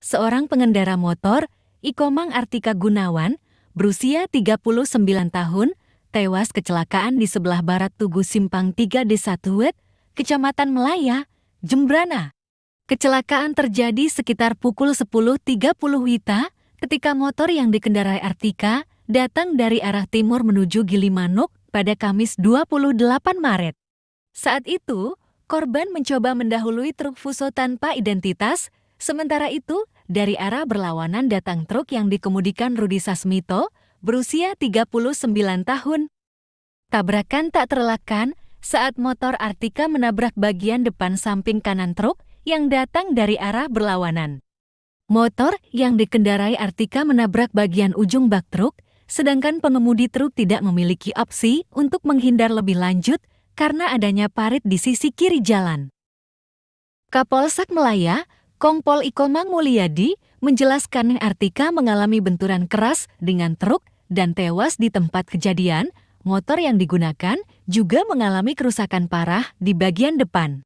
Seorang pengendara motor, Ikomang Artika Gunawan, berusia 39 tahun, tewas kecelakaan di sebelah barat Tugu Simpang 3 Desa Tuwet, Kecamatan Melaya, Jembrana. Kecelakaan terjadi sekitar pukul 10.30 WITA ketika motor yang dikendarai Artika datang dari arah timur menuju Gilimanuk pada Kamis 28 Maret. Saat itu, korban mencoba mendahului truk Fuso tanpa identitas. Sementara itu, dari arah berlawanan datang truk yang dikemudikan Rudi Sasmito, berusia 39 tahun. Tabrakan tak terelakkan saat motor Artika menabrak bagian depan samping kanan truk yang datang dari arah berlawanan. Motor yang dikendarai Artika menabrak bagian ujung bak truk, sedangkan pengemudi truk tidak memiliki opsi untuk menghindar lebih lanjut karena adanya parit di sisi kiri jalan. Kapolsek Melaya, Kompol Ikomang Mulyadi, menjelaskan Artika mengalami benturan keras dengan truk dan tewas di tempat kejadian. Motor yang digunakan juga mengalami kerusakan parah di bagian depan.